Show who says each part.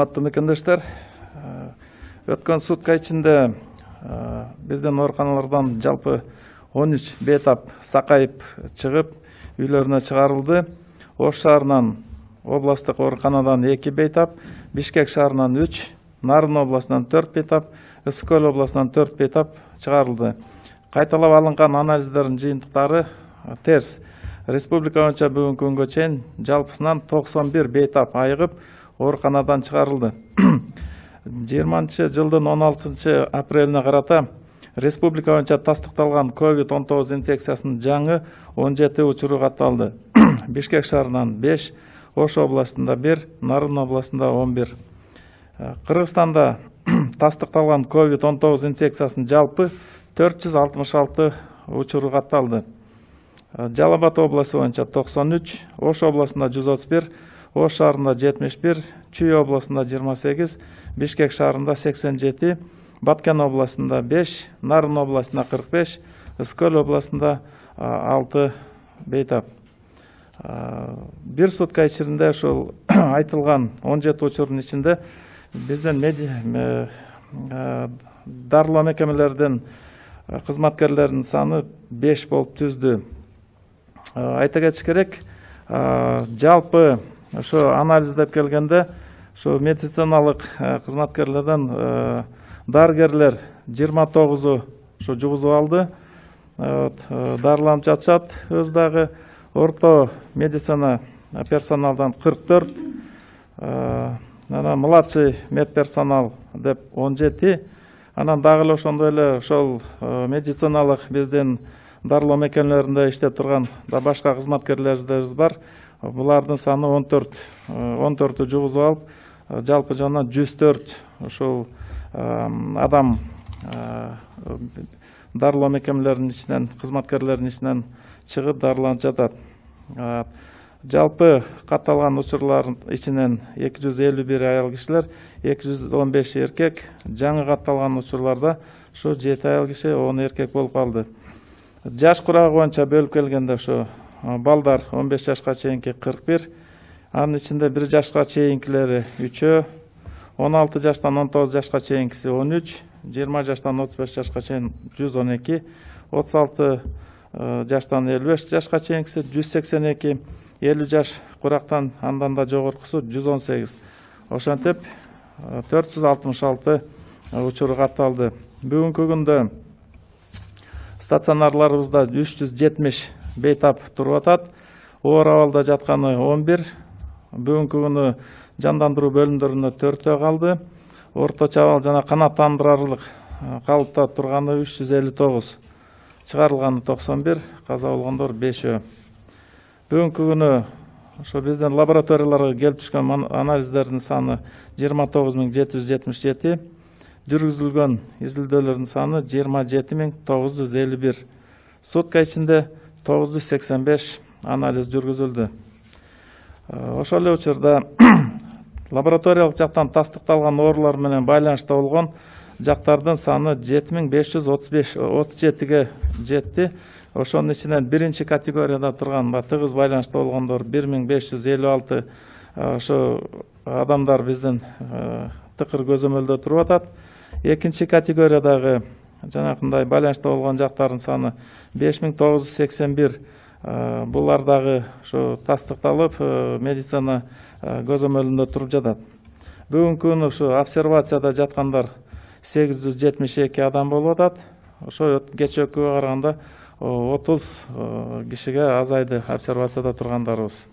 Speaker 1: Урматтуу мекендештер, өткөн сутка ичинде биздин ооруканалардан жалпы 13 бейтап сакайып чыгып, үйлөрүнө чыгарылды. Ош шаарынан областтык ооруканадан 2 бейтап, Бишкек шаарынан 3, Нарын областынан 4 бейтап, Ысык Көл областынан 4 бейтап чыгарылды. Кайталап алынган анализдердин жыйынтыктары терс. Республика боюнча бүгүнкү күнгө чейин жалпысынан 91 бейтап айыгып, ооруканадан чыгарылды. 20-жылдын 16 апрелине карата республика боюнча тастыкталган COVID-19 инфекциясынын жаңы 17 учуру катталды. Бишкек шаарынан 5, Ош областында 1, Нарын областында 11. Кыргызстанда тастыкталган COVID-19 инфекциясынын жалпы 466 учуру катталды. Жалал Абад областы боюнча 93, Ош областында 131, Ош шаарында 71, Чүй областында 28, Бишкек шаарында 87, Баткен областында 5, Нарын областында 45, Ысык Көл областында 6 бейтап. Бир сутка ичинде ошол айтылган 17 учурдун ичинде биздин дарылоо мекемелердин кызматкерлеринин саны 5 болуп түздү. Айта кетиш керек, жалпы ошо анализдеп келгенде, ошо медициналык кызматкерлерден дарыгерлер 29-у ошо жугузуп алды. Дарыланып жатышат. Өз дагы орто медицина персоналдан 44, анан младший медперсонал деп 17, анан дагы эле ошондой эле ошол медициналык биздин дарылоо мекемелеринде иштеп турган да башка кызматкерлерибиз бар. Булардын саны 14 жугузуп алып, жалпы жана 104 ошол адам дарылоо мекемелеринин ичинен, кызматкерлеринин ичинен чыгып дарыланып жатат. Жалпы катталган учурлардын ичинен 251 аял кишилер, 215 эркек, жаңы катталган учурларда ушу 7 аял киши, 10 эркек болуп калды. Жаш курагы боюнча бөлүп келгенде ошо балдар 15 жашка чейинки 41, анын ичинде 1 жашка чейинкилери 3, 16 жаштан 19 жашка чейинкиси 13, 20 жаштан 35 жашка чейин 112, 36 жаштан 55 жашка чейинкиси 182, 50 жаш курактан андан да жогоркусу 118. Ошентип 466 учуру катталды. Бүгүнкү күндө стационарларыбызда 370 бейтап туруп атат. Оор абалда жатканы 11. Бүгүнкү күнү жандандыруу бөлүмдөрүнө 4 калды. Орточо абал жана канааттандырарлык калыпта турганы 359. Чыгарылганы 91, каза болгондор 5. Бүгүнкү күнү ошо биздин лабораторияларга келип түшкөн анализдердин саны 29777. Жүргүзүлгөн изилдөөлөрдүн саны 27951. Сутка ичинде 985 анализ жүргүзүлдү. Ошол эле учурда лабораториялык жактан тастыкталган оорулар менен байланышта болгон жактардын саны 7537-ге жетти. Ошонун ичинен биринчи категорияда турган тыгыз байланышта болгондор 1556 ошо адамдар биздин тыкыр көзөмөлдө туруп атат. Экинчи категориядагы жанакындай байланышта болгон жактардын саны 5981. Булар дагы ошо тастыкталып, медицина көзөмөлүндө туруп жатат. Бүгүнкү күнү ошо обсервацияда жаткандар 872 адам болуп атат. Ошо кечээкүгө караганда 30 кишиге азайды обсервацияда тургандарыбыз.